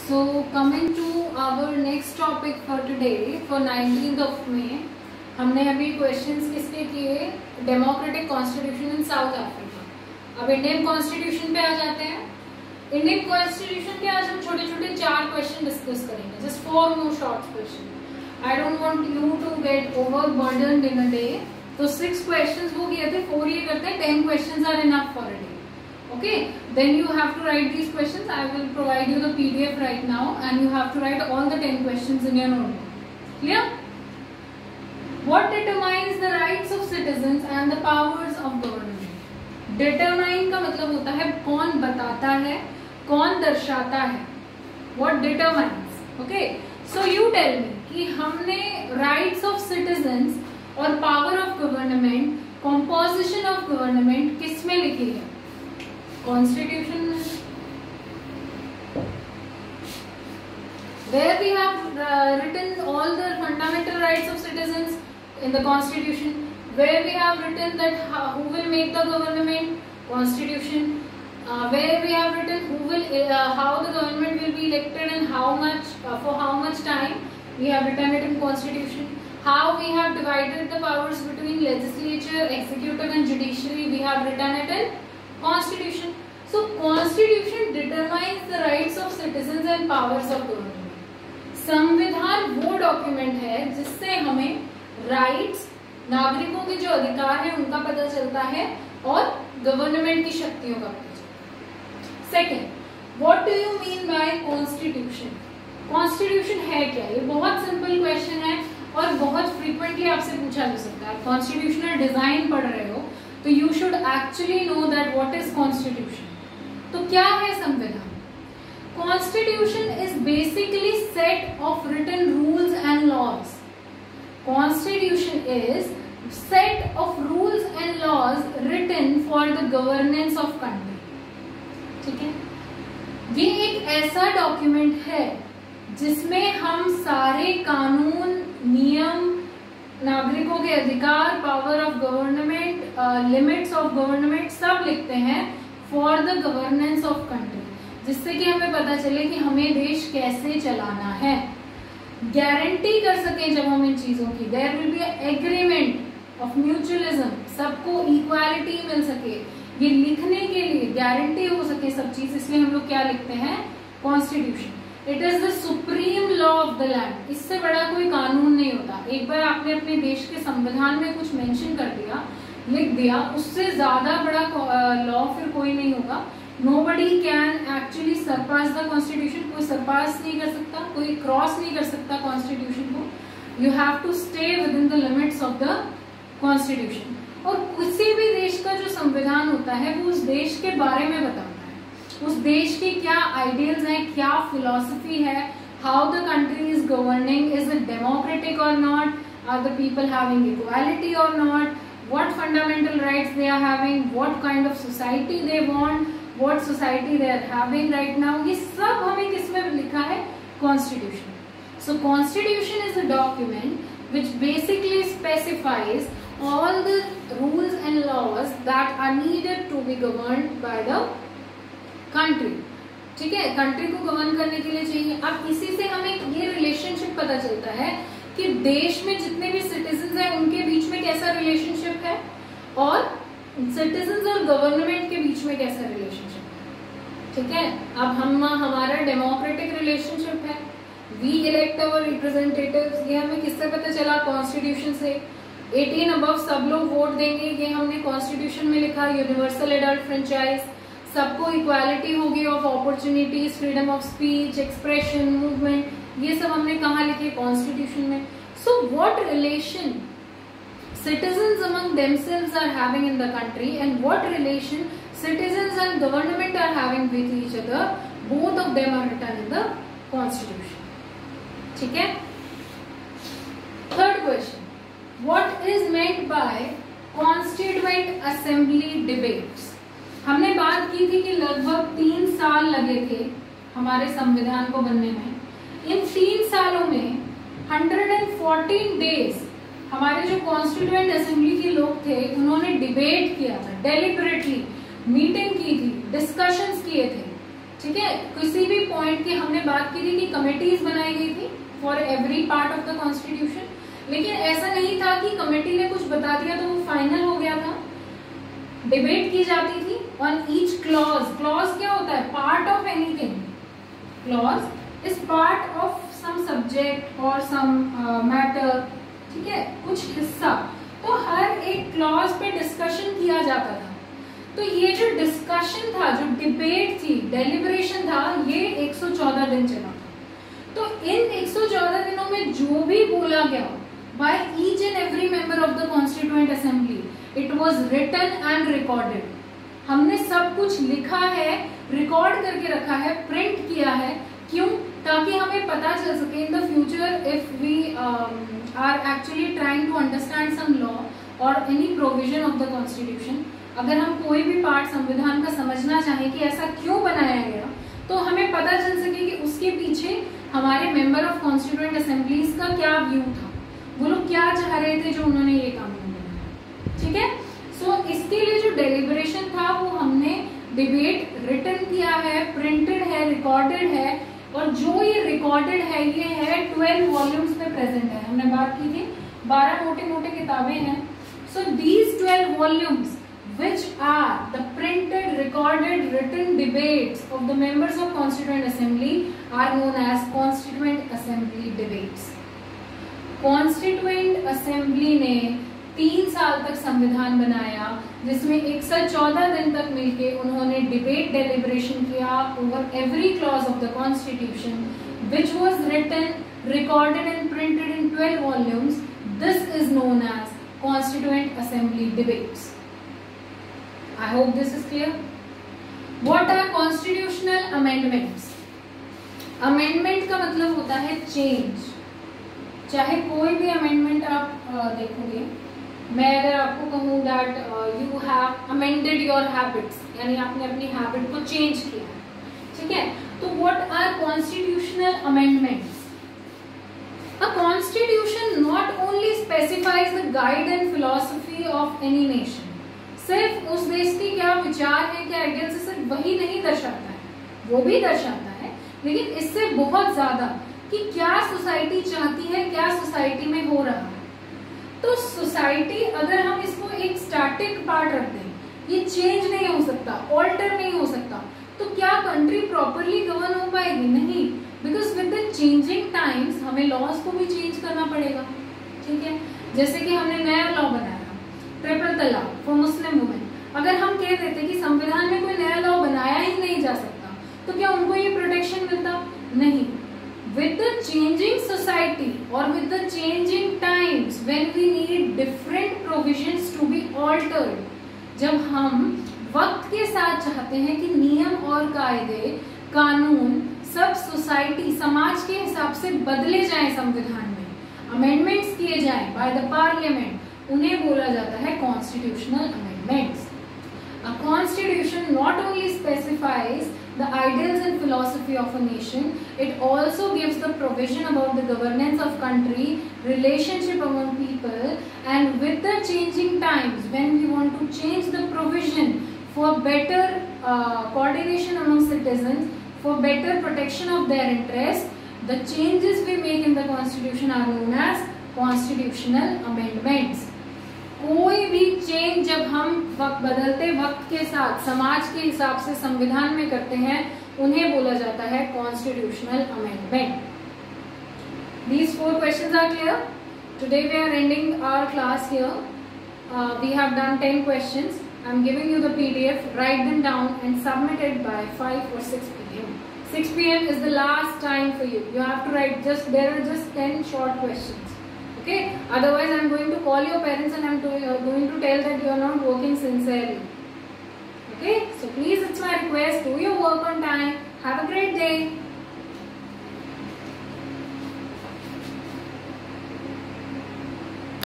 So coming to our next topic for today, for 19th of May, हमने अभी questions किसके किए? Democratic constitution in south Africa. अब Indian constitution पे आ जाते हैं। इंडियन कॉन्स्टिट्यूशन के आज हम छोटे छोटे 4 क्वेश्चन डिस्कस करेंगे, just 4 more short question. I don't want you to get overburdened in a day, तो 6 क्वेश्चंस वो किए थे, 4 ये करते हैं, 10 questions are enough for a day. Okay, then you have to write these questions. I will provide you the PDF right now and you have to write all the 10 questions in your notebook. Clear? What determines the rights of citizens and the powers of government? Determine का मतलब होता है कौन बताता है, कौन दर्शाता है। What determines? Okay, so you tell me कि हमने rights of citizens और power of government, composition of government किस में लिखी है? Constitution, where we have written all the fundamental rights of citizens in the Constitution, where we have written that who will make the government, Constitution, where we have written who will how the government will be elected and how much for how much time, we have written it in Constitution. How we have divided the powers between legislature, executive and judiciary, we have written it in Constitution. So Constitution determines the rights of citizens and powers of government. संविधान वो document है जिससे हमें rights, नागरिकों के जो अधिकार है उनका पता चलता है और गवर्नमेंट की शक्तियों का पता चलता है। Second, what do you mean by constitution? Constitution है क्या? ये बहुत सिंपल क्वेश्चन है और बहुत फ्रीक्वेंटली आपसे पूछा जा सकता है। कॉन्स्टिट्यूशनल डिजाइन पढ़ रहे हो तो you should actually know that what is constitution. तो क्या है संविधान? Constitution is basically set of written rules and laws. Constitution is set of rules and laws written for the governance of country. ठीक है, ये एक ऐसा डॉक्यूमेंट है जिसमें हम सारे कानून, नियम, नागरिकों के अधिकार, power of government, limits of government सब लिखते हैं for the governance of country, जिससे कि हमें पता चले कि हमें देश कैसे चलाना है। गारंटी कर सके जब हम इन चीजों की, there will be agreement of mutualism, सबको इक्वालिटी मिल सके, ये लिखने के लिए गारंटी हो सके सब चीज, इसलिए हम लोग क्या लिखते हैं? Constitution. It is the supreme law of the land. इससे बड़ा कोई कानून नहीं होता। एक बार आपने अपने देश के संविधान में कुछ मेंशन कर दिया, लिख दिया, उससे ज्यादा बड़ा लॉ फिर कोई नहीं होगा। Nobody can actually surpass the constitution. कोई सरपास नहीं कर सकता, कोई क्रॉस नहीं कर सकता कॉन्स्टिट्यूशन को। You have to stay within the limits of the constitution. और किसी भी देश का जो संविधान होता है वो उस देश के बारे में बताता है, उस देश के क्या आइडियल्स हैं, क्या फिलॉसफी है, how the country is governing, is it democratic और not, are the people having equality और not, what fundamental rights they are having, what kind of society they want, what society they are having right now, ये सब हमें किसमें लिखा है? Constitution. So Constitution is a document which basically specifies all the rules and laws that are needed to be governed by the country. ठीक है, country को govern करने के लिए चाहिए। अब इसी से हमें ये रिलेशनशिप पता चलता है कि देश में जितने भी सिटीजन्स हैं उनके बीच में कैसा रिलेशनशिप है और सिटीजन्स और गवर्नमेंट के बीच में कैसा रिलेशनशिप है। ठीक है, अब हमारा डेमोक्रेटिक रिलेशनशिप है, वी इलेक्ट अवर रिप्रेजेंटेटिव्स, ये हमें किससे पता चला? कॉन्स्टिट्यूशन से। 18 अबव सब लोग वोट देंगे, ये हमने कॉन्स्टिट्यूशन में लिखा। यूनिवर्सल एडल्ट फ्रेंचाइज, सबको इक्वालिटी होगी of opportunities, freedom of speech, expression, movement, ये सब हमने कहाँ लिखे? कॉन्स्टिट्यूशन में। So what relation citizens among themselves are having in the country and what relation citizens and government are having with each other, both of them are written in the constitution. ठीक है? Third question, what is meant by constituent assembly debates? हमने बात की थी कि लगभग 3 साल लगे थे हमारे संविधान को बनने में। इन 3 सालों में 114 डेज हमारे जो कॉन्स्टिट्यूएंट असेंबली के लोग थे उन्होंने डिबेट किया था, डेलिबरेटली मीटिंग की थी, डिस्कशंस किए थे। ठीक है, किसी भी पॉइंट की हमने बात की थी कि कमेटीज बनाई गई थी for every part of the constitution, लेकिन ऐसा नहीं था कि कमेटी ने कुछ बता दिया तो वो फाइनल हो गया था। डिबेट की जाती थी ऑन ईच क्लॉज। क्लॉज क्या होता है? Part of anything. Clause is part of some subject और सम मैटर, ठीक है, कुछ हिस्सा। तो हर एक क्लॉज पे डिस्कशन किया जाता था। तो ये जो डिस्कशन था, जो डिबेट थी, डेलिब्रेशन था, ये 114 दिन चला था। तो इन 114 दिनों में जो भी बोला गया by each and every member of the constituent assembly, it was written and recorded. हमने सब कुछ लिखा है, रिकॉर्ड करके रखा है, प्रिंट किया है। क्यों? ताकि हमें पता चल सके in the future if we are actually trying to understand some law और any provision of the constitution. अगर हम कोई भी पार्ट संविधान का समझना चाहें कि ऐसा क्यों बनाया गया, तो हमें पता चल सके कि उसके पीछे हमारे मेंबर ऑफ कॉन्स्टिट्यूएंट असेंबलीज का क्या व्यू था, वो लोग क्या चाह रहे थे जो उन्होंने ये कानून बनाया। ठीक है, सो इसके लिए जो डेलिब्रेशन था वो हमने डिबेट रिटन किया है, प्रिंटेड है, रिकॉर्डेड है, और जो ये रिकॉर्डेड है ये है 12 वॉल्यूम्स में प्रेजेंट है। हमने बात की थी 12 मोटे मोटे किताबें हैं। So these 12 volumes which are the printed, recorded, written debates of the members of Constituent Assembly are known as Constituent Assembly debates. Constituent Assembly ने 3 साल तक संविधान बनाया, जिसमें 114 दिन तक मिलके उन्होंने डिबेट डेलिब्रेशन किया over every clause of the Constitution, which was written, recorded and printed in 12 volumes. This is known as Constituent Assembly debates. I hope this is clear. What are constitutional amendments? Amendment का मतलब होता है change। चाहे कोई भी amendment आप देखोगे, मैं अगर आपको कहूँ that you have amended your habits, यानी आपने अपनी habit को change किया, ठीक है, तो what are constitutional amendments? A constitution not only specifies the guide and philosophy of any nation, सिर्फ उस देश की क्या विचार है, क्या आइडियल से सिर्फ वही नहीं दर्शाता है, वो भी दर्शाता है, लेकिन इससे बहुत ज्यादा कि क्या सोसाइटी चाहती है, क्या सोसाइटी में हो रहा है। तो सोसाइटी, अगर हम इसको एक स्टैटिक पार्ट रख दें, ये चेंज नहीं हो सकता, ऑल्टर नहीं हो सकता, तो क्या कंट्री प्रॉपरली गवर्न हो पाएगी? नहीं, because with the changing times हमें लॉज को भी चेंज करना पड़ेगा। ठीक है, जैसे कि हमने नया लॉ बनाया ट्रिपल तलाक फॉर मुस्लिम वुमेन। अगर हम कह देते कि संविधान में कोई नया लॉ बनाया ही नहीं जा सकता, तो क्या उनको ये प्रोटेक्शन मिलता? नहीं। विद द चेंजिंग सोसाइटी और with the changing times when we need different provisions to be altered, जब हम वक्त के साथ चाहते हैं कि नियम और कायदे, कानून सब सोसाइटी, समाज के हिसाब से बदले जाएं, संविधान में अमेंडमेंट्स किए जाएं बाय द पार्लियामेंट, उन्हें बोला जाता है constitutional amendments. A constitution not only specifies the ideals and philosophy of a nation, it also gives the provision about the governance of country, relationship among people, and with the changing times, when we want to change the provision for better coordination among citizens, for better protection of their interests, the changes we make in the constitution are known as constitutional amendments. कोई भी change जब हम बदलते वक्त के साथ समाज के हिसाब से संविधान में करते हैं, उन्हें बोला जाता है constitutional amendment. These 4 questions are clear. Today we are ending our class here. We have done 10 questions. I am giving you the PDF. Write them down and submit it by 5 or 6 p.m. 6 p.m. is the last time for you. You have to write there are just 10 short questions. Okay, otherwise I am going to call your parents and I am going to tell that you are not working sincerely. Okay, so please, it's my request, do your work on time. Have a great day.